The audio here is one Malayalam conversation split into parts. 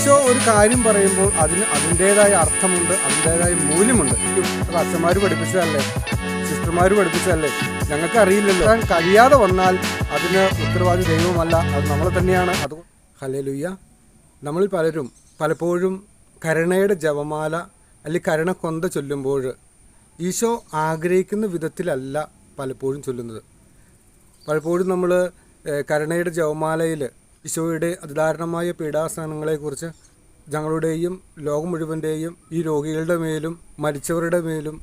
ഈശോ ഒരു കാര്യം പറയുമ്പോൾ അതിന് അതിൻ്റേതായ അർത്ഥമുണ്ട്, അതിൻ്റേതായ മൂല്യമുണ്ട്. അത് അച്ഛന്മാർ പഠിപ്പിച്ചതല്ലേ, സിസ്റ്റർമാർ പഠിപ്പിച്ചതല്ലേ, ഞങ്ങൾക്ക് അറിയില്ലല്ലോ. കഴിയാതെ വന്നാൽ അതിന് ഉത്തരവാദി ദൈവമല്ല, അത് നമ്മൾ തന്നെയാണ്. അത് ഹല്ലേലൂയ. നമ്മളിൽ പലരും പലപ്പോഴും കരുണയുടെ ജപമാല അല്ലെങ്കിൽ കരുണക്കൊന്ത ചൊല്ലുമ്പോൾ ഈശോ ആഗ്രഹിക്കുന്ന വിധത്തിലല്ല പലപ്പോഴും ചൊല്ലുന്നത്. പലപ്പോഴും നമ്മൾ കരുണയുടെ ജപമാലയിൽ ഈശോയുടെ അതിദാരുണമായ പീഡാസനങ്ങളെക്കുറിച്ച് ഞങ്ങളുടെയും ലോകം മുഴുവൻ്റെയും ഈ രോഗികളുടെ മേലും മരിച്ചവരുടെ മേലും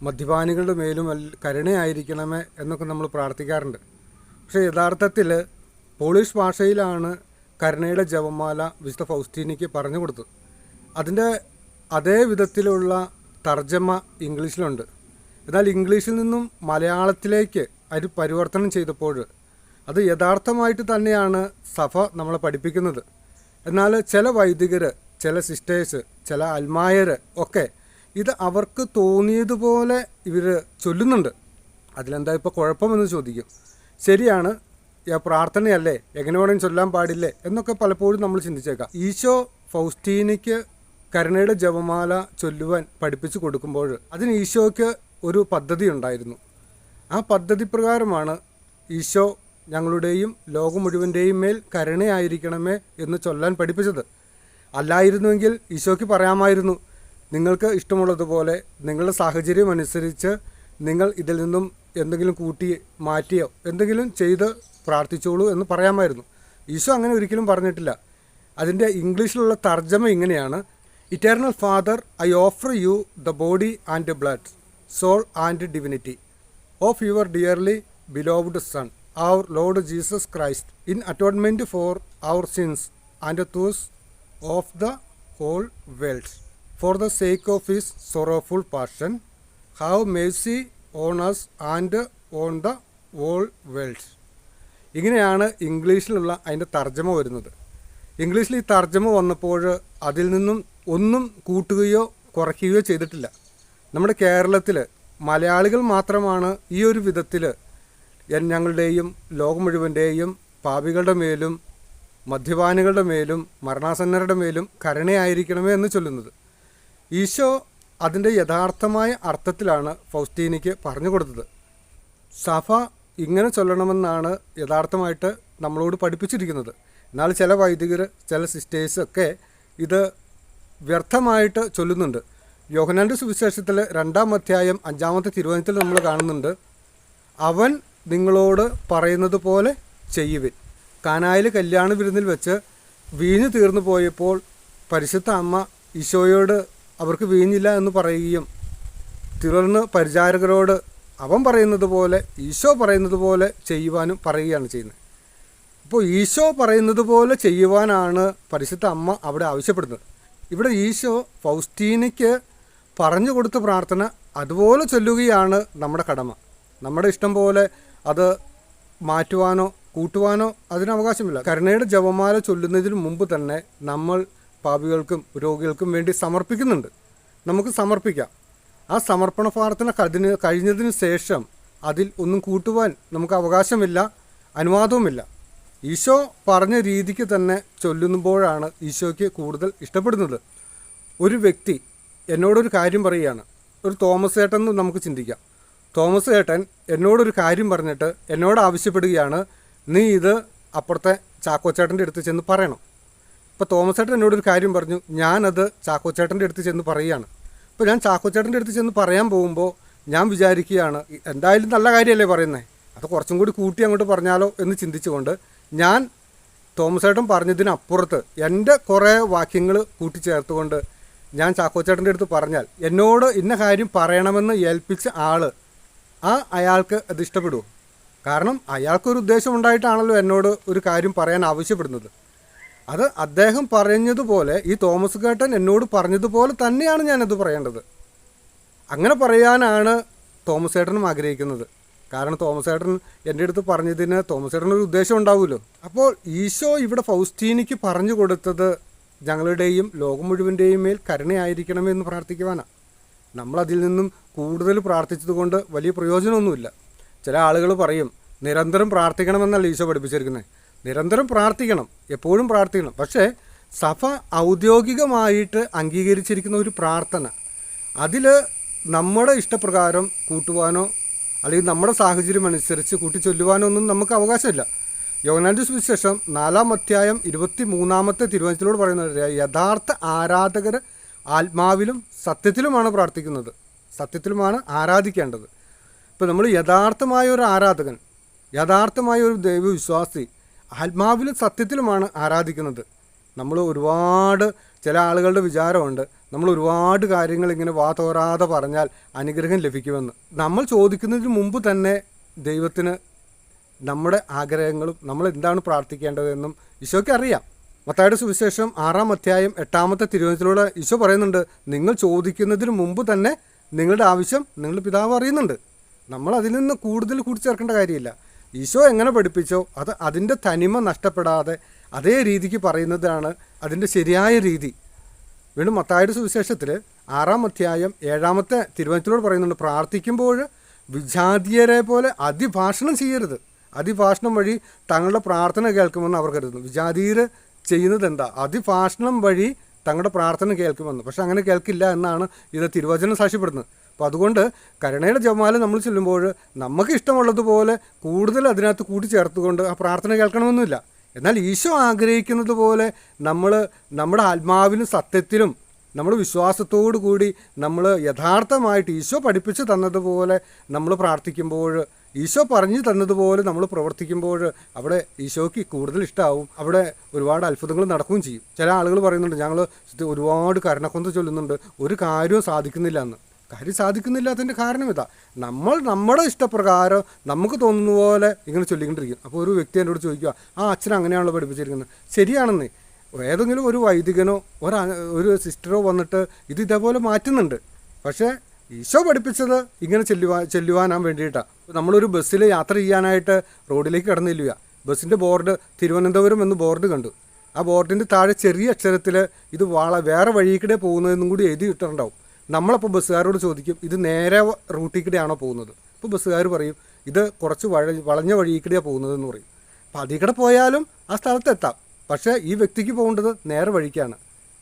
മദ്യപാനികളുടെ മേലും കരുണയായിരിക്കണമേ എന്നൊക്കെ നമ്മൾ പ്രാർത്ഥിക്കാറുണ്ട്. പക്ഷേ യഥാർത്ഥത്തിൽ പോളിഷ് ഭാഷയിലാണ് കരുണയുടെ ജപമാല വിശുദ്ധ ഫൗസ്റ്റീനയ്ക്ക് പറഞ്ഞു കൊടുത്തത്. അതിൻ്റെ അതേ വിധത്തിലുള്ള തർജ്ജമ ഇംഗ്ലീഷിലുണ്ട്. എന്നാൽ ഇംഗ്ലീഷിൽ നിന്നും മലയാളത്തിലേക്ക് അത് പരിവർത്തനം ചെയ്തപ്പോൾ അത് യഥാർത്ഥമായിട്ട് തന്നെയാണ് സഭ നമ്മളെ പഠിപ്പിക്കുന്നത്. എന്നാൽ ചില വൈദികർ, ചില സിസ്റ്റേഴ്സ്, ചില അൽമായർ ഒക്കെ ഇത് അവർക്ക് തോന്നിയതുപോലെ ഇവർ ചൊല്ലുന്നുണ്ട്. അതിലെന്താ ഇപ്പോൾ കുഴപ്പമെന്ന് ചോദിക്കും. ശരിയാണ്, പ്രാർത്ഥനയല്ലേ, എങ്ങനെ വേണമെങ്കിൽ ചൊല്ലാൻ പാടില്ലേ എന്നൊക്കെ പലപ്പോഴും നമ്മൾ ചിന്തിച്ചേക്കാം. ഈശോ ഫൗസ്റ്റീനയ്ക്ക് കരുണയുടെ ജപമാല ചൊല്ലുവാൻ പഠിപ്പിച്ചു കൊടുക്കുമ്പോൾ അതിന് ഈശോയ്ക്ക് ഒരു പദ്ധതി ഉണ്ടായിരുന്നു. ആ പദ്ധതി പ്രകാരമാണ് ഈശോ ഞങ്ങളുടെയും ലോകം മുഴുവൻ്റെയും മേൽ കരുണയായിരിക്കണമേ എന്ന് ചൊല്ലാൻ പഠിപ്പിച്ചത്. അല്ലായിരുന്നുവെങ്കിൽ ഈശോയ്ക്ക് പറയാമായിരുന്നു, നിങ്ങൾക്ക് ഇഷ്ടമുള്ളതുപോലെ നിങ്ങളുടെ സാഹചര്യം അനുസരിച്ച് നിങ്ങൾ ഇതിൽ നിന്നും എന്തെങ്കിലും കൂട്ടി മാറ്റിയോ എന്തെങ്കിലും ചെയ്ത് പ്രാർത്ഥിച്ചോളൂ എന്ന് പറയാമായിരുന്നു. ഈശോ അങ്ങനെ ഒരിക്കലും പറഞ്ഞിട്ടില്ല. അതിൻ്റെ ഇംഗ്ലീഷിലുള്ള തർജ്ജമ ഇങ്ങനെയാണ്: eternal father, I offer you the body and blood, soul and divinity of your dearly beloved son, our Lord Jesus Christ, in atonement for our sins and those of the whole world, for the sake of his sorrowful passion, have mercy on us and on the whole world. ഇങ്ങനെയാണ് ഇംഗ്ലീഷിലുള്ള അതിൻ്റെ തർജ്ജമ വരുന്നത്. ഇംഗ്ലീഷിൽ ഈ തർജ്ജമ വന്നപ്പോൾ അതിൽ നിന്നും ഒന്നും കൂട്ടുകയോ കുറയ്ക്കുകയോ ചെയ്തിട്ടില്ല. നമ്മുടെ കേരളത്തിൽ മലയാളികൾ മാത്രമാണ് ഈ ഒരു വിധത്തിൽ ഞങ്ങളുടെയും ലോകം മുഴുവൻ്റെയും പാപികളുടെ മേലും മദ്യപാനികളുടെ മേലും മരണാസന്നരുടെ മേലും കരുണയായിരിക്കണമേ എന്ന് ചൊല്ലുന്നത്. ഈശോ അതിൻ്റെ യഥാർത്ഥമായ അർത്ഥത്തിലാണ് ഫൗസ്റ്റീനയ്ക്ക് പറഞ്ഞു കൊടുത്തത്. സഭ ഇങ്ങനെ ചൊല്ലണമെന്നാണ് യഥാർത്ഥമായിട്ട് നമ്മളോട് പഠിപ്പിച്ചിരിക്കുന്നത്. എന്നാൽ ചില വൈദികർ, ചില സിസ്റ്റേഴ്സൊക്കെ ഇത് വ്യർത്ഥമായിട്ട് ചൊല്ലുന്നുണ്ട്. യോഹന്നാൻ്റെ സുവിശേഷത്തിൽ 2-ാം അധ്യായം 5-ാമത്തെ തിരുവചനത്തിൽ നമ്മൾ കാണുന്നുണ്ട്, അവൻ നിങ്ങളോട് പറയുന്നത് പോലെ ചെയ്യുവിൻ. കാനായിൽ കല്യാണ വിരുന്നിൽ വെച്ച് വീഞ്ഞ് തീർന്നു പോയപ്പോൾ പരിശുദ്ധ അമ്മ ഈശോയോട് അവർക്ക് വീഞ്ഞില്ല എന്ന് പറയുകയും തുടർന്ന് പരിചാരകരോട് അവൻ പറയുന്നത് പോലെ, ഈശോ പറയുന്നത് പോലെ ചെയ്യുവാനും പറയുകയാണ് ചെയ്യുന്നത്. അപ്പോൾ ഈശോ പറയുന്നത് പോലെ ചെയ്യുവാനാണ് പരിശുദ്ധ അമ്മ അവിടെ ആവശ്യപ്പെടുന്നത്. ഇവിടെ ഈശോ ഫൗസ്റ്റീനയ്ക്ക് പറഞ്ഞു കൊടുത്ത പ്രാർത്ഥന അതുപോലെ ചൊല്ലുകയാണ് നമ്മുടെ കടമ. നമ്മുടെ ഇഷ്ടം പോലെ അത് മാറ്റുവാനോ കൂട്ടുവാനോ അതിന് അവകാശമില്ല. കരുണയുടെ ജപമാല ചൊല്ലുന്നതിന് മുമ്പ് തന്നെ നമ്മൾ പാപികൾക്കും രോഗികൾക്കും വേണ്ടി സമർപ്പിക്കുന്നുണ്ട്. നമുക്ക് സമർപ്പിക്കാം. ആ സമർപ്പണ പ്രാർത്ഥന കഴിഞ്ഞതിന് ശേഷം അതിൽ ഒന്നും കൂട്ടുവാൻ നമുക്ക് അവകാശമില്ല, അനുവാദവുമില്ല. ഈശോ പറഞ്ഞ രീതിക്ക് തന്നെ ചൊല്ലുമ്പോഴാണ് ഈശോയ്ക്ക് കൂടുതൽ ഇഷ്ടപ്പെടുന്നത്. ഒരു വ്യക്തി എന്നോടൊരു കാര്യം പറയുകയാണ്, ഒരു തോമസ് ഏട്ടൻ എന്ന് നമുക്ക് ചിന്തിക്കാം. തോമസ് ഏട്ടൻ എന്നോടൊരു കാര്യം പറഞ്ഞിട്ട് എന്നോട് ആവശ്യപ്പെടുകയാണ്, നീ ഇത് അപ്പുറത്തെ ചാക്കോച്ചേട്ടൻ്റെ അടുത്ത് ചെന്ന് പറയണം. ഇപ്പോൾ തോമസ് ഏട്ടൻ എന്നോടൊരു കാര്യം പറഞ്ഞു, ഞാനത് ചാക്കോച്ചേട്ടൻ്റെ അടുത്ത് ചെന്ന് പറയുകയാണ്. ഇപ്പോൾ ഞാൻ ചാക്കോച്ചേട്ടൻ്റെ അടുത്ത് ചെന്ന് പറയാൻ പോകുമ്പോൾ ഞാൻ വിചാരിക്കുകയാണ്, എന്തായാലും നല്ല കാര്യമല്ലേ പറയുന്നത്, അത് കുറച്ചും കൂടി കൂട്ടി അങ്ങോട്ട് പറഞ്ഞാലോ എന്ന് ചിന്തിച്ചുകൊണ്ട് ഞാൻ തോമസ് ഏട്ടൻ പറഞ്ഞതിനപ്പുറത്ത് എൻ്റെ കുറേ വാക്യങ്ങൾ കൂട്ടിച്ചേർത്തുകൊണ്ട് ഞാൻ ചാക്കോച്ചേട്ടൻ്റെ അടുത്ത് പറഞ്ഞാൽ എന്നോട് ഇന്ന കാര്യം പറയണമെന്ന് ഏൽപ്പിച്ച ആൾ അയാൾക്ക് അത് ഇഷ്ടപ്പെടുമോ? കാരണം അയാൾക്കൊരു ഉദ്ദേശം ഉണ്ടായിട്ടാണല്ലോ എന്നോട് ഒരു കാര്യം പറയാൻ ആവശ്യപ്പെടുന്നത്. അത് അദ്ദേഹം പറഞ്ഞതുപോലെ, ഈ തോമസ് ഏട്ടൻ എന്നോട് പറഞ്ഞതുപോലെ തന്നെയാണ് ഞാനത് പറയേണ്ടത്. അങ്ങനെ പറയാനാണ് തോമസ് ഏട്ടനും ആഗ്രഹിക്കുന്നത്. കാരണം തോമസ് ഏട്ടൻ എൻ്റെ അടുത്ത് പറഞ്ഞതിന് തോമസ് ഏട്ടനൊരു ഉദ്ദേശം ഉണ്ടാവുമല്ലോ. അപ്പോൾ ഈശോ ഇവിടെ ഫൗസ്റ്റീനയ്ക്ക് പറഞ്ഞു കൊടുത്തത് ഞങ്ങളുടെയും ലോകം മുഴുവൻ്റെയും മേൽ കരുണയായിരിക്കണമെന്ന് പ്രാർത്ഥിക്കുവാനാണ്. നമ്മളതിൽ നിന്നും കൂടുതൽ പ്രാർത്ഥിച്ചത് കൊണ്ട് വലിയ പ്രയോജനമൊന്നുമില്ല. ചില ആളുകൾ പറയും, നിരന്തരം പ്രാർത്ഥിക്കണമെന്നല്ല ഈശോ പഠിപ്പിച്ചിരിക്കുന്നത്. നിരന്തരം പ്രാർത്ഥിക്കണം, എപ്പോഴും പ്രാർത്ഥിക്കണം. പക്ഷേ സഭ ഔദ്യോഗികമായിട്ട് അംഗീകരിച്ചിരിക്കുന്ന ഒരു പ്രാർത്ഥന, അതിൽ നമ്മുടെ ഇഷ്ടപ്രകാരം കൂട്ടുവാനോ അല്ലെങ്കിൽ നമ്മുടെ സാഹചര്യം അനുസരിച്ച് കൂട്ടിച്ചൊല്ലുവാനോ ഒന്നും നമുക്ക് അവകാശമില്ല. യോഹന്നാന്റെ സുവിശേഷം 4-ാം അധ്യായം 23-ാമത്തെ തിരുവചനത്തിലൂടെ പറയുന്നത്, യഥാർത്ഥ ആരാധകർ ആത്മാവിലും സത്യത്തിലുമാണ് പ്രാർത്ഥിക്കുന്നത്, സത്യത്തിലുമാണ് ആരാധിക്കേണ്ടത്. ഇപ്പോൾ നമ്മൾ യഥാർത്ഥമായ ഒരു ആരാധകൻ, യഥാർത്ഥമായ ഒരു ദൈവവിശ്വാസി ആത്മാവിലും സത്യത്തിലുമാണ് ആരാധിക്കുന്നത്. നമ്മൾ ഒരുപാട്, ചില ആളുകളുടെ വിചാരമുണ്ട് നമ്മൾ ഒരുപാട് കാര്യങ്ങൾ ഇങ്ങനെ തോരാതെ പറഞ്ഞാൽ അനുഗ്രഹം ലഭിക്കുമെന്ന്. നമ്മൾ ചോദിക്കുന്നതിന് മുമ്പ് തന്നെ ദൈവത്തിന് നമ്മുടെ ആഗ്രഹങ്ങളും നമ്മൾ എന്താണ് പ്രാർത്ഥിക്കേണ്ടതെന്നും ഈശോയ്ക്ക് അറിയാം. മത്തായിയുടെ സുവിശേഷം 6-ാം അധ്യായം 8-ാമത്തെ തിരുവചനത്തിലൂടെ ഈശോ പറയുന്നുണ്ട്, നിങ്ങൾ ചോദിക്കുന്നതിന് മുമ്പ് തന്നെ നിങ്ങളുടെ ആവശ്യം നിങ്ങളുടെ പിതാവ് അറിയുന്നുണ്ട്. നമ്മൾ അതിൽ നിന്ന് കൂടുതൽ കൂട്ടിച്ചേർക്കേണ്ട കാര്യമില്ല. ഈശോ എങ്ങനെ പഠിപ്പിച്ചോ അതിൻ്റെ തനിമ നഷ്ടപ്പെടാതെ അതേ രീതിക്ക് പറയുന്നതാണ് അതിൻ്റെ ശരിയായ രീതി. വീണ്ടും മത്തായിയുടെ സുവിശേഷത്തിൽ 6-ാം അധ്യായം 7-ാമത്തെ തിരുവചനത്തിലൂടെ പറയുന്നുണ്ട്, പ്രാർത്ഥിക്കുമ്പോൾ വിജാതീയരെ പോലെ അതിഭാഷണം ചെയ്യരുത്. അതിഭാഷണം വഴി തങ്ങളുടെ പ്രാർത്ഥന കേൾക്കുമെന്ന് അവർ കരുതുന്നു. വിജാതീയർ ചെയ്യുന്നത് എന്താ? അതിഭാഷണം വഴി തങ്ങളുടെ പ്രാർത്ഥന കേൾക്കുമെന്ന്. പക്ഷെ അങ്ങനെ കേൾക്കില്ല എന്നാണ് ഇത് തിരുവചനം സാക്ഷ്യപ്പെടുന്നത്. അപ്പോൾ അതുകൊണ്ട് കരുണയുടെ ജപമാല നമ്മൾ ചൊല്ലുമ്പോൾ നമുക്ക് ഇഷ്ടമുള്ളതുപോലെ കൂടുതൽ അതിനകത്ത് കൂട്ടിച്ചേർത്തുകൊണ്ട് ആ പ്രാർത്ഥന കേൾക്കണമെന്നില്ല. എന്നാൽ ഈശോ ആഗ്രഹിക്കുന്നത് പോലെ നമ്മൾ നമ്മുടെ ആത്മാവിലും സത്യത്തിലും നമ്മൾ വിശ്വാസത്തോടു കൂടി നമ്മൾ യഥാർത്ഥമായിട്ട് ഈശോ പഠിപ്പിച്ച് തന്നതുപോലെ നമ്മൾ പ്രാർത്ഥിക്കുമ്പോൾ, ഈശോ പറഞ്ഞു തന്നതുപോലെ നമ്മൾ പ്രവർത്തിക്കുമ്പോൾ അവിടെ ഈശോയ്ക്ക് കൂടുതൽ ഇഷ്ടമാവും. അവിടെ ഒരുപാട് അത്ഭുതങ്ങൾ നടക്കുകയും ചെയ്യും. ചില ആളുകൾ പറയുന്നുണ്ട്, ഞങ്ങൾ ഒരുപാട് കരുണക്കൊന്ത ചൊല്ലുന്നുണ്ട്, ഒരു കാര്യവും സാധിക്കുന്നില്ല എന്ന്. കാര്യം സാധിക്കുന്നില്ലാത്തതിൻ്റെ കാരണം ഇതാ, നമ്മൾ നമ്മുടെ ഇഷ്ടപ്രകാരം നമുക്ക് തോന്നുന്ന പോലെ ഇങ്ങനെ ചൊല്ലിക്കൊണ്ടിരിക്കും. അപ്പോൾ ഒരു വ്യക്തി എന്നോട് ചോദിക്കുക, ആ അച്ഛൻ അങ്ങനെയാണല്ലോ പഠിപ്പിച്ചിരിക്കുന്നത്. ശരിയാണെന്നേ, ഏതെങ്കിലും ഒരു വൈദികനോ ഒരു സിസ്റ്ററോ വന്നിട്ട് ഇതേപോലെ മാറ്റുന്നുണ്ട്. പക്ഷേ ഈശോ പഠിപ്പിച്ചത് ഇങ്ങനെ ചെല്ലുവാനാൻ വേണ്ടിയിട്ടാണ്. നമ്മളൊരു ബസ്സിൽ യാത്ര ചെയ്യാനായിട്ട് റോഡിലേക്ക് കടന്നില്ല, ബസ്സിൻ്റെ ബോർഡ് തിരുവനന്തപുരം എന്ന് ബോർഡ് കണ്ടു. ആ ബോർഡിൻ്റെ താഴെ ചെറിയ അക്ഷരത്തിൽ ഇത് വേറെ വഴിയിൽക്കൂടെ പോകുന്നതെന്നും കൂടി എഴുതി ഇട്ടിട്ടുണ്ടാവും. നമ്മളപ്പോൾ ബസ്സുകാരോട് ചോദിക്കും, ഇത് നേരെ റൂട്ടിൽ കൂടെയാണോ പോകുന്നത്? അപ്പോൾ ബസ്സുകാർ പറയും, ഇത് കുറച്ച് വളഞ്ഞ വഴിയിൽക്കൂടെയാണ് പോകുന്നതെന്ന് പറയും. അപ്പോൾ അതിൽ കൂടെ പോയാലും ആ സ്ഥലത്തെത്താം. പക്ഷേ ഈ വ്യക്തിക്ക് പോകേണ്ടത് നേരെ വഴിക്കാണ്,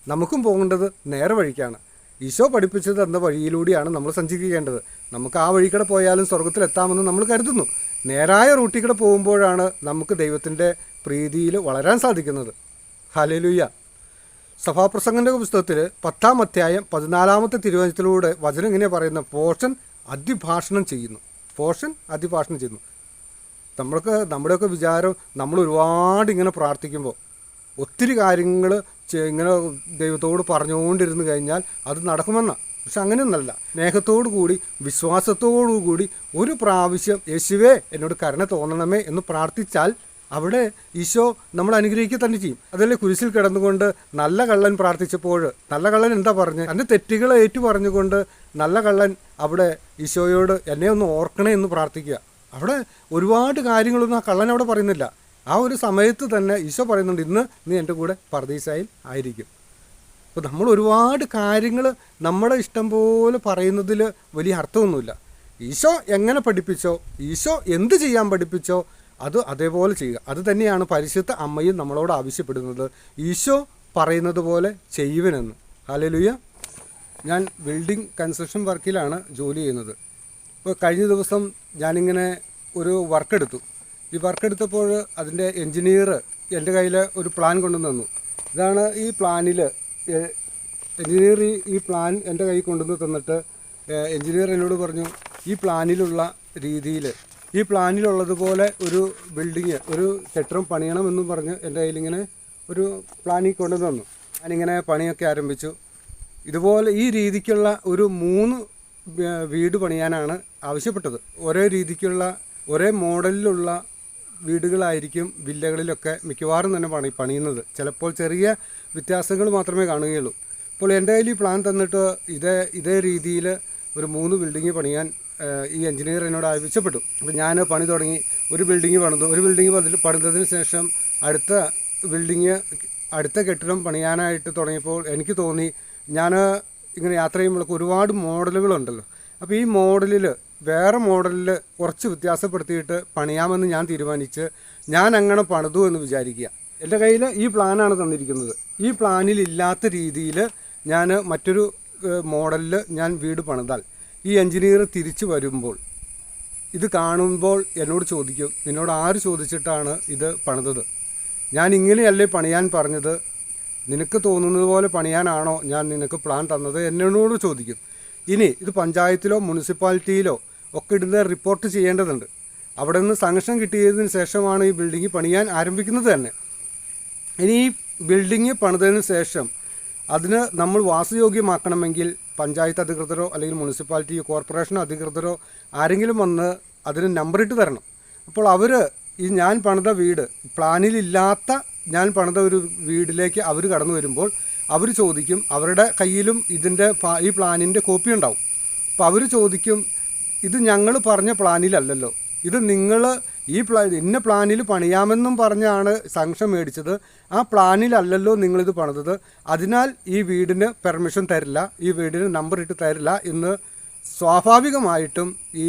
നമുക്കും പോകേണ്ടത് നേരെ വഴിക്കാണ്. ഈശോ പഠിപ്പിച്ചത് എന്ന വഴിയിലൂടെയാണ് നമ്മൾ സഞ്ചരിക്കേണ്ടത്. നമുക്ക് ആ വഴിക്കടെ പോയാലും സ്വർഗത്തിലെത്താമെന്ന് നമ്മൾ കരുതുന്നു. നേരായ റൂട്ടിൽ കൂടെ പോകുമ്പോഴാണ് നമുക്ക് ദൈവത്തിൻ്റെ പ്രീതിയിൽ വളരാൻ സാധിക്കുന്നത്. ഹല്ലേലൂയ. സഭാപ്രസംഗൻ്റെ പുസ്തകത്തിൽ 10-ാം അധ്യായം 14-ാമത്തെ തിരുവചനത്തിലൂടെ വചനം ഇങ്ങനെ പറയുന്ന, പോഷൻ അതിഭാഷണം ചെയ്യുന്നു. പോഷൻ അതിഭാഷണം ചെയ്യുന്നു. നമ്മുടെയൊക്കെ വിചാരം നമ്മൾ ഒരുപാട് ഇങ്ങനെ പ്രാർത്ഥിക്കുമ്പോൾ ഒത്തിരി കാര്യങ്ങൾ ഇങ്ങനെ ദൈവത്തോട് പറഞ്ഞുകൊണ്ടിരുന്നു കഴിഞ്ഞാൽ അത് നടക്കുമെന്നാണ്. പക്ഷെ അങ്ങനെയൊന്നല്ല. സ്നേഹത്തോടു കൂടി വിശ്വാസത്തോടു കൂടി ഒരു പ്രാവശ്യം യേശുവേ എന്നോട് കരുണ തോന്നണമേ എന്ന് പ്രാർത്ഥിച്ചാൽ അവിടെ ഈശോ നമ്മൾ അനുഗ്രഹിക്കുക തന്നെ ചെയ്യും. അതല്ലേ കുരിശിൽ കിടന്നുകൊണ്ട് നല്ല കള്ളൻ പ്രാർത്ഥിച്ചപ്പോൾ നല്ല കള്ളൻ എന്താ പറഞ്ഞ്, തൻ്റെ തെറ്റുകളെ ഏറ്റു പറഞ്ഞുകൊണ്ട് നല്ല കള്ളൻ അവിടെ ഈശോയോട് എന്നെ ഒന്ന് ഓർക്കണേ എന്ന് പ്രാർത്ഥിക്കുക. അവിടെ ഒരുപാട് കാര്യങ്ങളൊന്നും ആ കള്ളൻ അവിടെ പറയുന്നില്ല. ആ ഒരു സമയത്ത് തന്നെ ഈശോ പറയുന്നുണ്ട്, ഇന്ന് നീ എൻ്റെ കൂടെ പർദീസായിൽ ആയിരിക്കും. അപ്പോൾ നമ്മൾ ഒരുപാട് കാര്യങ്ങൾ നമ്മുടെ ഇഷ്ടം പോലെ പറയുന്നതിൽ വലിയ അർത്ഥമൊന്നുമില്ല. ഈശോ എങ്ങനെ പഠിപ്പിച്ചോ, ഈശോ എന്ത് ചെയ്യാൻ പഠിപ്പിച്ചോ അത് അതേപോലെ ചെയ്യുക. അത് തന്നെയാണ് പരിശുദ്ധ അമ്മയും നമ്മളോട് ആവശ്യപ്പെടുന്നത്, ഈശോ പറയുന്നത് പോലെ ചെയ്യുവനെന്ന്. ഹല്ലേലൂയ. ഞാൻ ബിൽഡിംഗ് കൺസ്ട്രക്ഷൻ വർക്കിലാണ് ജോലി ചെയ്യുന്നത്. ഇപ്പോൾ കഴിഞ്ഞ ദിവസം ഞാനിങ്ങനെ ഒരു വർക്കെടുത്തു. ഈ വർക്കെടുത്തപ്പോൾ അതിൻ്റെ എൻജിനീയർ എൻ്റെ കയ്യിൽ ഒരു പ്ലാൻ കൊണ്ടുവന്നു. ഇതാണ് ഈ പ്ലാനിൽ എൻജിനീയർ ഈ പ്ലാൻ എൻ്റെ കയ്യിൽ കൊണ്ടുവന്ന് തന്നിട്ട് എൻജിനീയർ എന്നോട് പറഞ്ഞു, ഈ പ്ലാനിലുള്ള രീതിയിൽ ഈ പ്ലാനിലുള്ളതുപോലെ ഒരു ബിൽഡിങ്, ഒരു കെട്ടിടം പണിയണമെന്നും പറഞ്ഞ് എൻ്റെ കയ്യിലിങ്ങനെ ഒരു പ്ലാനിൽ കൊണ്ടുവന്ന് തന്നു. ഞാനിങ്ങനെ പണിയൊക്കെ ആരംഭിച്ചു. ഇതുപോലെ ഈ രീതിക്കുള്ള ഒരു 3 വീട് പണിയാനാണ് ആവശ്യപ്പെട്ടത്. ഒരേ രീതിക്കുള്ള ഒരേ മോഡലിലുള്ള വീടുകളായിരിക്കും വില്ലകളിലൊക്കെ മിക്കവാറും തന്നെ പണിയുന്നത്. ചിലപ്പോൾ ചെറിയ വ്യത്യാസങ്ങൾ മാത്രമേ കാണുകയുള്ളൂ. അപ്പോൾ എൻ്റെ കയ്യിൽ ഈ പ്ലാൻ തന്നിട്ട് ഇതേ രീതിയിൽ ഒരു 3 ബിൽഡിങ് പണിയാൻ ഈ എൻജിനീയർ എന്നോട് ആവശ്യപ്പെട്ടു. അപ്പോൾ ഞാൻ പണി തുടങ്ങി. ഒരു ബിൽഡിങ് പണിതു. ഒരു ബിൽഡിങ് പണിതതിന് ശേഷം അടുത്ത കെട്ടിടം പണിയാനായിട്ട് തുടങ്ങിയപ്പോൾ എനിക്ക് തോന്നി, ഞാൻ ഇങ്ങനെ യാത്ര ചെയ്യുമ്പോഴൊക്കെ ഒരുപാട് മോഡലുകളുണ്ടല്ലോ. അപ്പോൾ ഈ വേറെ മോഡലിൽ കുറച്ച് വ്യത്യാസപ്പെടുത്തിയിട്ട് പണിയാമെന്ന് ഞാൻ തീരുമാനിച്ച് ഞാൻ അങ്ങനെ പണിതു എന്ന് വിചാരിക്കുക. എൻ്റെ കയ്യിൽ ഈ പ്ലാനാണ് തന്നിരിക്കുന്നത്. ഈ പ്ലാനിൽ ഇല്ലാത്ത രീതിയിൽ ഞാൻ മറ്റൊരു മോഡലിൽ ഞാൻ വീട് പണിതാൽ ഈ എൻജിനീയർ തിരിച്ചു വരുമ്പോൾ ഇത് കാണുമ്പോൾ എന്നോട് ചോദിക്കും, നിന്നോട് ആര് ചോദിച്ചിട്ടാണ് ഇത് പണിതത്? ഞാൻ ഇങ്ങനെയല്ലേ പണിയാൻ പറഞ്ഞത്, നിനക്ക് തോന്നുന്നത് പോലെ പണിയാനാണോ ഞാൻ നിനക്ക് പ്ലാൻ തന്നത് എന്നോട് ചോദിക്കും. ഇനി ഇത് പഞ്ചായത്തിലോ മുനിസിപ്പാലിറ്റിയിലോ ഒക്കെ ഇടുന്ന റിപ്പോർട്ട് ചെയ്യേണ്ടതുണ്ട്. അവിടെ നിന്ന് സാങ്ഷൻ കിട്ടിയതിന് ശേഷമാണ് ഈ ബിൽഡിംഗ് പണിയാൻ ആരംഭിക്കുന്നത് തന്നെ. ഇനി ഈ ബിൽഡിംഗ് പണിതതിന് ശേഷം അതിന് നമ്മൾ വാസയോഗ്യമാക്കണമെങ്കിൽ പഞ്ചായത്ത് അധികൃതരോ അല്ലെങ്കിൽ മുനിസിപ്പാലിറ്റി കോർപ്പറേഷൻ അധികൃതരോ ആരെങ്കിലും വന്ന് അതിന് നമ്പറിട്ട് തരണം. അപ്പോൾ അവർ ഈ ഞാൻ പണിത വീട് പ്ലാനിലില്ലാത്ത ഞാൻ പണിത ഒരു വീടിലേക്ക് അവർ കടന്നു വരുമ്പോൾ അവർ ചോദിക്കും, അവരുടെ കയ്യിലും ഇതിൻ്റെ ഈ പ്ലാനിൻ്റെ കോപ്പി ഉണ്ടാവും. അപ്പോൾ അവർ ചോദിക്കും, ഇത് ഞങ്ങൾ പറഞ്ഞ പ്ലാനിലല്ലല്ലോ, ഇത് നിങ്ങൾ ഈ ഇന്ന പ്ലാനിൽ പണിയാമെന്നും പറഞ്ഞാണ് സാങ്ഷൻ മേടിച്ചത്, ആ പ്ലാനിലല്ലല്ലോ നിങ്ങളിത് പണിതത്, അതിനാൽ ഈ വീടിന് പെർമിഷൻ തരില്ല, ഈ വീടിന് നമ്പർ ഇട്ട് തരില്ല എന്ന് സ്വാഭാവികമായിട്ടും ഈ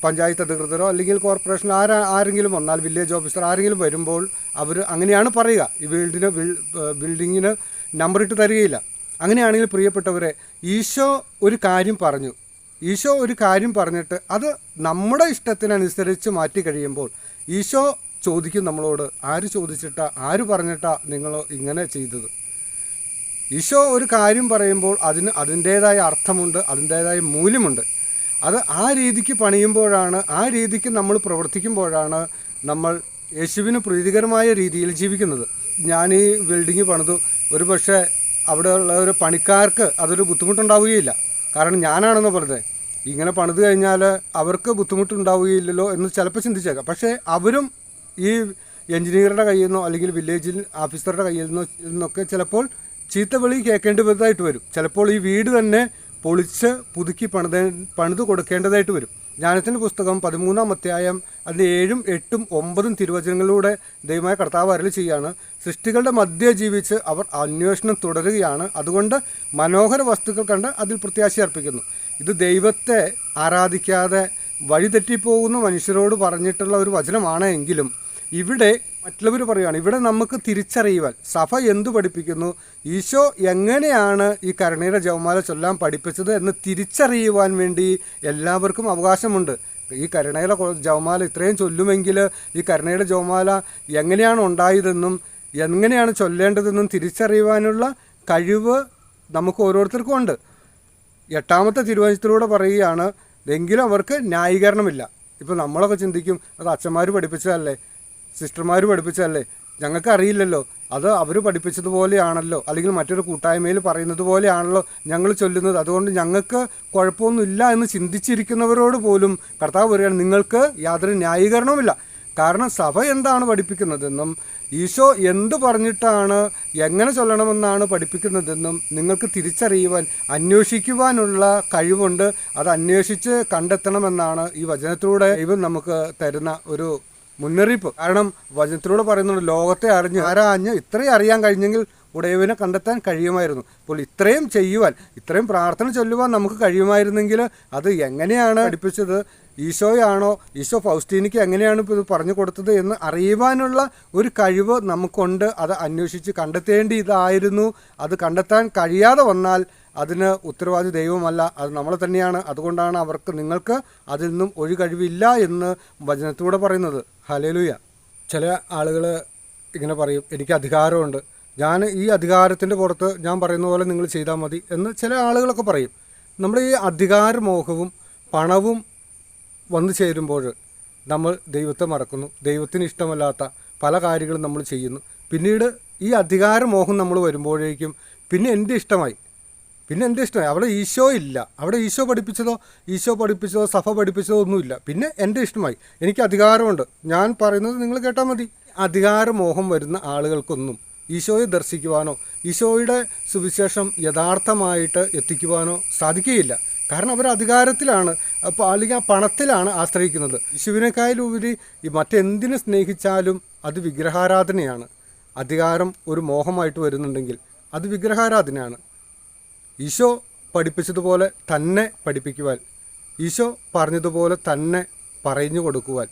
പഞ്ചായത്ത് അധികൃതരോ അല്ലെങ്കിൽ കോർപ്പറേഷൻ ആരെങ്കിലും വന്നാൽ വില്ലേജ് ഓഫീസർ ആരെങ്കിലും വരുമ്പോൾ അവർ അങ്ങനെയാണ് പറയുക, ഈ ബിൽഡിങ്ങിന് നമ്പർ ഇട്ട് തരികയില്ല. അങ്ങനെയാണെങ്കിൽ പ്രിയപ്പെട്ടവരെ, ഈശോ ഒരു കാര്യം പറഞ്ഞു, ഈശോ ഒരു കാര്യം പറഞ്ഞിട്ട് അത് നമ്മുടെ ഇഷ്ടത്തിനനുസരിച്ച് മാറ്റി കഴിയുമ്പോൾ ഈശോ ചോദിക്കും നമ്മളോട്, ആര് ചോദിച്ചിട്ടാ, ആര് പറഞ്ഞിട്ടാ നിങ്ങൾ ഇങ്ങനെ ചെയ്തത്? ഈശോ ഒരു കാര്യം പറയുമ്പോൾ അതിന് അതിൻ്റേതായ അർത്ഥമുണ്ട്, അതിൻ്റേതായ മൂല്യമുണ്ട്. അത് ആ രീതിക്ക് പണിയുമ്പോഴാണ്, ആ രീതിക്ക് നമ്മൾ പ്രവർത്തിക്കുമ്പോഴാണ് നമ്മൾ യേശുവിന് പ്രീതികരമായ രീതിയിൽ ജീവിക്കുന്നത്. ഞാൻ ഈ ബിൽഡിങ് പണിതു, ഒരു പക്ഷേ അവിടെയുള്ള ഒരു പണിക്കാർക്ക് അതൊരു ബുദ്ധിമുട്ടുണ്ടാവുകയില്ല, കാരണം ഞാനാണെന്ന് പറഞ്ഞത്. ഇങ്ങനെ പണിത് കഴിഞ്ഞാൽ അവർക്ക് ബുദ്ധിമുട്ടുണ്ടാവുകയില്ലല്ലോ എന്ന് ചിലപ്പോൾ ചിന്തിച്ചേക്കാം. പക്ഷേ അവരും ഈ എൻജിനീയറുടെ കയ്യിൽ നിന്നോ അല്ലെങ്കിൽ വില്ലേജിൽ ഓഫീസറുടെ കയ്യിൽ നിന്നൊക്കെ ചിലപ്പോൾ ചീത്തവിളി കേൾക്കേണ്ടി വരുന്നതായിട്ട് വരും. ചിലപ്പോൾ ഈ വീട് തന്നെ പൊളിച്ച് പുതുക്കി പണിത് കൊടുക്കേണ്ടതായിട്ട് വരും. ജ്ഞാനത്തിൻ്റെ പുസ്തകം 13-ാം അധ്യായം അതിൻ്റെ 7, 8, 9 തിരുവചനങ്ങളിലൂടെ ദൈവമായ കർത്താവ് അരുളി ചെയ്യാണ്, സൃഷ്ടികളുടെ മധ്യേ ജീവിച്ച് അവർ അന്വേഷണം തുടരുകയാണ്, അതുകൊണ്ട് മനോഹര വസ്തുക്കൾ കണ്ട് അതിൽ പ്രത്യാശ അർപ്പിക്കുന്നു. ഇത് ദൈവത്തെ ആരാധിക്കാതെ വഴിതെറ്റിപ്പോകുന്ന മനുഷ്യരോട് പറഞ്ഞിട്ടുള്ള ഒരു വചനമാണ്. എങ്കിലും ഇവിടെ മറ്റുള്ളവർ പറയുകയാണ്, ഇവിടെ നമുക്ക് തിരിച്ചറിയുവാൻ സഭ എന്തു പഠിപ്പിക്കുന്നു, ഈശോ എങ്ങനെയാണ് ഈ കരുണയുടെ ജപമാല ചൊല്ലാൻ പഠിപ്പിച്ചത് എന്ന് തിരിച്ചറിയുവാൻ വേണ്ടി എല്ലാവർക്കും അവകാശമുണ്ട്. ഈ കരുണയുടെ ജപമാല ഇത്രയും ചൊല്ലുമെങ്കിൽ ഈ കരുണയുടെ ജപമാല എങ്ങനെയാണ് ഉണ്ടായതെന്നും എങ്ങനെയാണ് ചൊല്ലേണ്ടതെന്നും തിരിച്ചറിയുവാനുള്ള കഴിവ് നമുക്ക് ഓരോരുത്തർക്കും ഉണ്ട്. 8-ാമത്തെ തിരുവചനത്തിലൂടെ പറയുകയാണ്, എങ്കിലും അവർക്ക് ന്യായീകരണമില്ല. ഇപ്പോൾ നമ്മളൊക്കെ ചിന്തിക്കും, അത് അച്ഛന്മാർ പഠിപ്പിച്ചതല്ലേ, സിസ്റ്റർമാർ പഠിപ്പിച്ചതല്ലേ, ഞങ്ങൾക്ക് അറിയില്ലല്ലോ, അത് അവർ പഠിപ്പിച്ചതുപോലെയാണല്ലോ, അല്ലെങ്കിൽ മറ്റൊരു കൂട്ടായ്മയിൽ പറയുന്നത് പോലെയാണല്ലോ ഞങ്ങൾ ചൊല്ലുന്നത്, അതുകൊണ്ട് ഞങ്ങൾക്ക് കുഴപ്പമൊന്നുമില്ല എന്ന് ചിന്തിച്ചിരിക്കുന്നവരോട് പോലും കർത്താവ് പറയുകയാണ്, നിങ്ങൾക്ക് യാതൊരു ന്യായീകരണവുമില്ല. കാരണം സഭ എന്താണ് പഠിപ്പിക്കുന്നതെന്നും ഈശോ എന്ത് പറഞ്ഞിട്ടാണ് എങ്ങനെ ചൊല്ലണമെന്നാണ് പഠിപ്പിക്കുന്നതെന്നും നിങ്ങൾക്ക് തിരിച്ചറിയുവാൻ അന്വേഷിക്കുവാനുള്ള കഴിവുണ്ട്. അത് അന്വേഷിച്ച് കണ്ടെത്തണമെന്നാണ് ഈ വചനത്തിലൂടെ ദൈവം നമുക്ക് തരുന്ന ഒരു മുന്നറിയിപ്പ്. കാരണം വചനത്തിലൂടെ പറയുന്നുണ്ട്, ലോകത്തെ ആരാഞ്ഞ് ഇത്രയും അറിയാൻ കഴിഞ്ഞെങ്കിൽ ഉടയവനെ കണ്ടെത്താൻ കഴിയുമായിരുന്നു. അപ്പോൾ ഇത്രയും ചെയ്യുവാൻ, ഇത്രയും പ്രാർത്ഥന ചൊല്ലുവാൻ നമുക്ക് കഴിയുമായിരുന്നെങ്കിൽ അത് എങ്ങനെയാണ് പഠിപ്പിച്ചത്, ഈശോയാണോ, ഈശോ ഫൗസ്റ്റീനിക്ക് എങ്ങനെയാണ് ഇപ്പോൾ ഇത് പറഞ്ഞു കൊടുത്തത് എന്ന് അറിയുവാനുള്ള ഒരു കഴിവ് നമുക്കുണ്ട്. അത് അന്വേഷിച്ച് കണ്ടെത്തേണ്ടിയതായിരുന്നു. അത് കണ്ടെത്താൻ കഴിയാതെ വന്നാൽ അതിന് ഉത്തരവാദി ദൈവമല്ല, അത് നമ്മളെ തന്നെയാണ്. അതുകൊണ്ടാണ് നിങ്ങൾക്ക് അതിൽ നിന്നും ഒരു കഴിവില്ല എന്ന് വചനത്തിലൂടെ പറയുന്നത്. ഹല്ലേലൂയ. ചില ആളുകൾ ഇങ്ങനെ പറയും, എനിക്ക് അധികാരമുണ്ട്, ഞാൻ ഈ അധികാരത്തിൻ്റെ പുറത്ത് ഞാൻ പറയുന്ന പോലെ നിങ്ങൾ ചെയ്താൽ മതി എന്ന് ചില ആളുകളൊക്കെ പറയും. നമ്മുടെ ഈ അധികാരമോഹവും പണവും വന്നു ചേരുമ്പോൾ നമ്മൾ ദൈവത്തെ മറക്കുന്നു, ദൈവത്തിന് ഇഷ്ടമല്ലാത്ത പല കാര്യങ്ങളും നമ്മൾ ചെയ്യുന്നു. പിന്നീട് ഈ അധികാരമോഹം നമ്മൾ വരുമ്പോഴേക്കും പിന്നെ എൻ്റെ ഇഷ്ടമായി. അവിടെ ഈശോ ഇല്ല, അവിടെ ഈശോ പഠിപ്പിച്ചതോ സഭ പഠിപ്പിച്ചതോ ഒന്നുമില്ല. പിന്നെ എൻ്റെ ഇഷ്ടമായി, എനിക്ക് അധികാരമുണ്ട്, ഞാൻ പറയുന്നത് നിങ്ങൾ കേട്ടാൽ മതി. അധികാരമോഹം വരുന്ന ആളുകൾക്കൊന്നും ഈശോയെ ദർശിക്കുവാനോ ഈശോയുടെ സുവിശേഷം യഥാർത്ഥമായിട്ട് എത്തിക്കുവാനോ സാധിക്കുകയില്ല. കാരണം അവർ അധികാരത്തിലാണ്, അല്ലെങ്കിൽ ആ പണത്തിലാണ് ആശ്രയിക്കുന്നത്. യേശുവിനേക്കാളുപരി മറ്റെന്തിനെ സ്നേഹിച്ചാലും അത് വിഗ്രഹാരാധനയാണ്. അധികാരം ഒരു മോഹമായിട്ട് വരുന്നുണ്ടെങ്കിൽ അത് വിഗ്രഹാരാധനയാണ്. ഈശോ പഠിപ്പിച്ചതുപോലെ തന്നെ പഠിപ്പിക്കുവാൻ, ഈശോ പറഞ്ഞതുപോലെ തന്നെ പറഞ്ഞു കൊടുക്കുവാൻ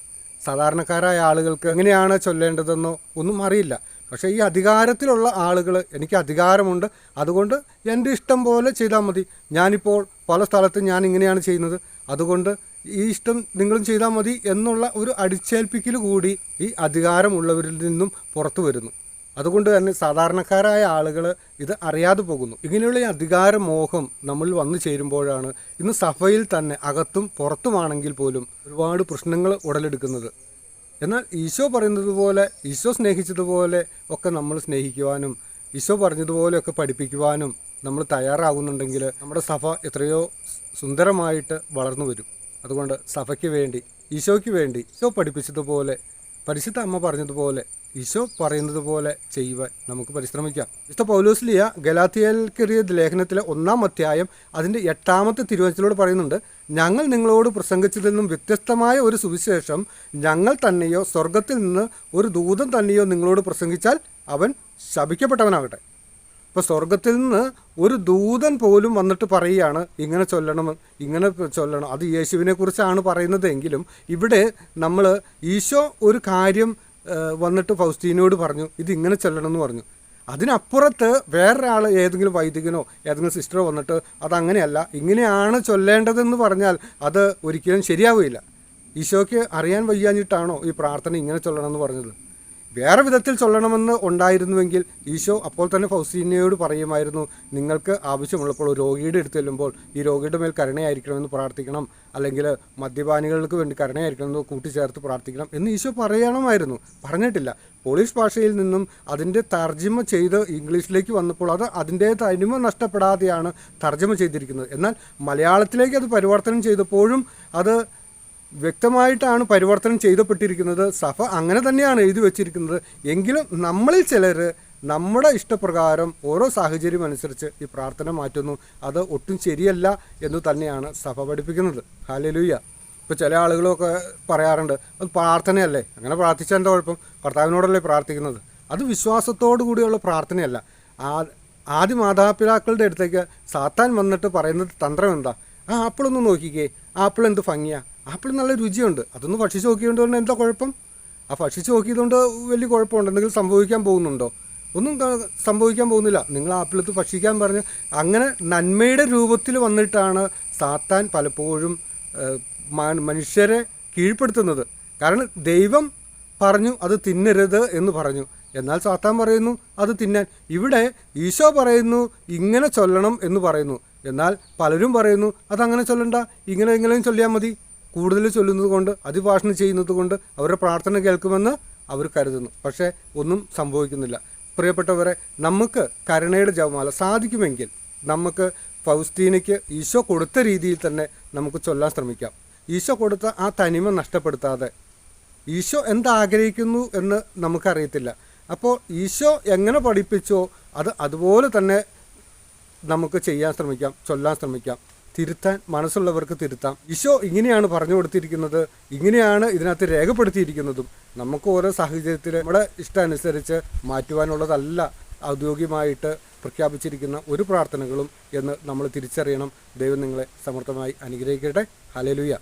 സാധാരണക്കാരായ ആളുകൾക്ക് എങ്ങനെയാണ് ചൊല്ലേണ്ടതെന്നോ ഒന്നും അറിയില്ല. പക്ഷേ ഈ അധികാരത്തിലുള്ള ആളുകൾ, എനിക്ക് അധികാരമുണ്ട്, അതുകൊണ്ട് എൻ്റെ ഇഷ്ടം പോലെ ചെയ്താൽ മതി, ഞാനിപ്പോൾ പല സ്ഥലത്തും ഞാൻ ഇങ്ങനെയാണ് ചെയ്യുന്നത്, അതുകൊണ്ട് ഈ ഇഷ്ടം നിങ്ങളും ചെയ്താൽ മതി എന്നുള്ള ഒരു അടിച്ചേൽപ്പിക്കൽ കൂടി ഈ അധികാരമുള്ളവരിൽ നിന്നും പുറത്തു വരുന്നു. അതുകൊണ്ട് തന്നെ സാധാരണക്കാരായ ആളുകൾ ഇത് അറിയാതെ പോകുന്നു. ഇങ്ങനെയുള്ള ഈ അധികാരമോഹം നമ്മളിൽ വന്നു ചേരുമ്പോഴാണ് ഇന്ന് സഭയിൽ തന്നെ അകത്തും പുറത്തുമാണെങ്കിൽ പോലും ഒരുപാട് പ്രശ്നങ്ങൾ ഉടലെടുക്കുന്നത്. എന്നാൽ ഈശോ പറയുന്നത് പോലെ, ഈശോ സ്നേഹിച്ചതുപോലെ ഒക്കെ നമ്മൾ സ്നേഹിക്കുവാനും ഈശോ പറഞ്ഞതുപോലെയൊക്കെ പഠിപ്പിക്കുവാനും നമ്മൾ തയ്യാറാകുന്നുണ്ടെങ്കിൽ നമ്മുടെ സഭ എത്രയോ സുന്ദരമായിട്ട് വളർന്നു വരും. അതുകൊണ്ട് സഭയ്ക്ക് വേണ്ടി, ഈശോയ്ക്ക് വേണ്ടി, ഈശോ പഠിപ്പിച്ചതുപോലെ, പരിശുദ്ധ അമ്മ പറഞ്ഞതുപോലെ, ഈശോ പറയുന്നത് പോലെ ചെയ്യുവാൻ നമുക്ക് പരിശ്രമിക്കാം. വിശുദ്ധ പൗലോസ് ഗലാത്യർക്കെതിരെ ലേഖനത്തിലെ 1-ാം അധ്യായം അതിൻ്റെ 8-ാമത്തെ തിരുവചനത്തിലൂടെ പറയുന്നുണ്ട്, ഞങ്ങൾ നിങ്ങളോട് പ്രസംഗിച്ചതിൽ നിന്നും വ്യത്യസ്തമായ ഒരു സുവിശേഷം ഞങ്ങൾ തന്നെയോ സ്വർഗത്തിൽ നിന്ന് ഒരു ദൂതൻ തന്നെയോ നിങ്ങളോട് പ്രസംഗിച്ചാൽ അവൻ ശപിക്കപ്പെട്ടവനാകട്ടെ. ഇപ്പോൾ സ്വർഗത്തിൽ നിന്ന് ഒരു ദൂതൻ പോലും വന്നിട്ട് പറയുകയാണ് ഇങ്ങനെ ചൊല്ലണം, ഇങ്ങനെ ചൊല്ലണം. അത് യേശുവിനെ കുറിച്ചാണ് പറയുന്നതെങ്കിലും ഇവിടെ നമ്മൾ ഈശോ ഒരു കാര്യം വന്നിട്ട് ഫൗസ്റ്റീനോട് പറഞ്ഞു, ഇതിങ്ങനെ ചൊല്ലണം എന്ന് പറഞ്ഞു. അതിനപ്പുറത്ത് വേറൊരാൾ, ഏതെങ്കിലും വൈദികനോ ഏതെങ്കിലും സിസ്റ്ററോ വന്നിട്ട് അതങ്ങനെയല്ല, ഇങ്ങനെയാണ് ചൊല്ലേണ്ടതെന്ന് പറഞ്ഞാൽ അത് ഒരിക്കലും ശരിയാവുകയില്ല. ഈശോയ്ക്ക് അറിയാൻ വയ്യാഞ്ഞിട്ടാണോ ഈ പ്രാർത്ഥന ഇങ്ങനെ ചൊല്ലണമെന്ന് പറഞ്ഞത്? വേറെ വിധത്തിൽ ചൊല്ലണമെന്ന് ഉണ്ടായിരുന്നുവെങ്കിൽ ഈശോ അപ്പോൾ തന്നെ ഫൗസ്റ്റീനയോട് പറയുമായിരുന്നു, നിങ്ങൾക്ക് ആവശ്യമുള്ളപ്പോൾ ഒരു രോഗിയുടെ അടുത്ത് ചെല്ലുമ്പോൾ ഈ രോഗിയുടെ മേൽ കരുണയായിരിക്കണമെന്ന് പ്രാർത്ഥിക്കണം, അല്ലെങ്കിൽ മദ്യപാനികൾക്ക് വേണ്ടി കരുണയായിരിക്കണമെന്ന് കൂട്ടിച്ചേർത്ത് പ്രാർത്ഥിക്കണം എന്ന് ഈശോ പറയണമായിരുന്നു. പറഞ്ഞിട്ടില്ല. പോളിഷ് ഭാഷയിൽ നിന്നും അതിൻ്റെ തർജ്ജിമ ചെയ്ത് ഇംഗ്ലീഷിലേക്ക് വന്നപ്പോൾ അത് അതിൻ്റെ തനിമ നഷ്ടപ്പെടാതെയാണ് തർജ്ജിമ ചെയ്തിരിക്കുന്നത്. എന്നാൽ മലയാളത്തിലേക്ക് അത് പരിവർത്തനം ചെയ്തപ്പോഴും അത് വ്യക്തമായിട്ടാണ് പരിവർത്തനം ചെയ്യപ്പെട്ടിരിക്കുന്നത്. സഭ അങ്ങനെ തന്നെയാണ് എഴുതി വച്ചിരിക്കുന്നത്. എങ്കിലും നമ്മളിൽ ചിലർ നമ്മുടെ ഇഷ്ടപ്രകാരം ഓരോ സാഹചര്യം അനുസരിച്ച് ഈ പ്രാർത്ഥന മാറ്റുന്നു. അത് ഒട്ടും ശരിയല്ല എന്ന് തന്നെയാണ് സഭ പഠിപ്പിക്കുന്നത്. ഹല്ലേലൂയ. ഇപ്പോൾ ചില ആളുകളൊക്കെ പറയാറുണ്ട്, അത് പ്രാർത്ഥനയല്ലേ, അങ്ങനെ പ്രാർത്ഥിച്ചാൽ എന്താ കുഴപ്പം, കർത്താവിനോടല്ലേ പ്രാർത്ഥിക്കുന്നത്. അത് വിശ്വാസത്തോടു കൂടിയുള്ള പ്രാർത്ഥനയല്ല. ആദ്യ മാതാപിതാക്കളുടെ അടുത്തേക്ക് സാത്താൻ വന്നിട്ട് പറയുന്നത് തന്ത്രം എന്താ, ആ ആപ്പിളൊന്ന് നോക്കിക്കേ, ആപ്പിൾ എന്ത് ഭംഗിയാണ്, ആപ്പിൾ നല്ല രുചിയുണ്ട്, അതൊന്ന് ഭക്ഷിച്ച് നോക്കിയതുകൊണ്ട് എന്താ കുഴപ്പം, ആ ഭക്ഷിച്ച് നോക്കിയതുകൊണ്ട് വലിയ കുഴപ്പമുണ്ട്, എന്തെങ്കിലും സംഭവിക്കാൻ പോകുന്നുണ്ടോ? ഒന്നും സംഭവിക്കാൻ പോകുന്നില്ല. നിങ്ങൾ ആപ്പിളത്ത് ഭക്ഷിക്കാൻ പറഞ്ഞ് അങ്ങനെ നന്മയുടെ രൂപത്തിൽ വന്നിട്ടാണ് സാത്താൻ പലപ്പോഴും മനുഷ്യരെ കീഴ്പ്പെടുത്തുന്നത്. കാരണം ദൈവം പറഞ്ഞു അത് തിന്നരുത് എന്ന് പറഞ്ഞു, എന്നാൽ സാത്താൻ പറയുന്നു അത് തിന്നാൻ. ഇവിടെ ഈശോ പറയുന്നു ഇങ്ങനെ ചൊല്ലണം എന്ന് പറയുന്നു, എന്നാൽ പലരും പറയുന്നു അതങ്ങനെ ചൊല്ലണ്ട, ഇങ്ങനെയും ചൊല്ലിയാൽ മതി. കൂടുതൽ ചൊല്ലുന്നത് കൊണ്ട്, അതിഭാഷണം ചെയ്യുന്നത് കൊണ്ട് അവരുടെ പ്രാർത്ഥന കേൾക്കുമെന്ന് അവർ കരുതുന്നു. പക്ഷേ ഒന്നും സംഭവിക്കുന്നില്ല. പ്രിയപ്പെട്ടവരെ, നമുക്ക് കരുണയുടെ ജപമാല സാധിക്കുമെങ്കിൽ നമുക്ക് ഫൗസ്റ്റീനയ്ക്ക് ഈശോ കൊടുത്ത രീതിയിൽ തന്നെ നമുക്ക് ചൊല്ലാൻ ശ്രമിക്കാം. ഈശോ കൊടുത്ത ആ തനിമ നഷ്ടപ്പെടുത്താതെ. ഈശോ എന്താഗ്രഹിക്കുന്നു എന്ന് നമുക്കറിയത്തില്ല. അപ്പോൾ ഈശോ എങ്ങനെ പഠിപ്പിച്ചോ അത് അതുപോലെ തന്നെ നമുക്ക് ചെയ്യാൻ ശ്രമിക്കാം, ചൊല്ലാൻ ശ്രമിക്കാം. തിരുത്താൻ മനസ്സുള്ളവർക്ക് തിരുത്താം. ഈശോ ഇങ്ങനെയാണ് പറഞ്ഞു കൊടുത്തിരിക്കുന്നത്, ഇങ്ങനെയാണ് ഇതിനകത്ത് രേഖപ്പെടുത്തിയിരിക്കുന്നതും. നമുക്ക് ഓരോ സാഹചര്യത്തിൽ നമ്മുടെ ഇഷ്ടാനുസരിച്ച് മാറ്റുവാനുള്ളതല്ല ഔദ്യോഗികമായിട്ട് പ്രഖ്യാപിച്ചിരിക്കുന്ന ഒരു പ്രാർത്ഥനകളും എന്ന് നമ്മൾ തിരിച്ചറിയണം. ദൈവം നിങ്ങളെ സമർത്ഥമായി അനുഗ്രഹിക്കട്ടെ. ഹല്ലേലൂയ.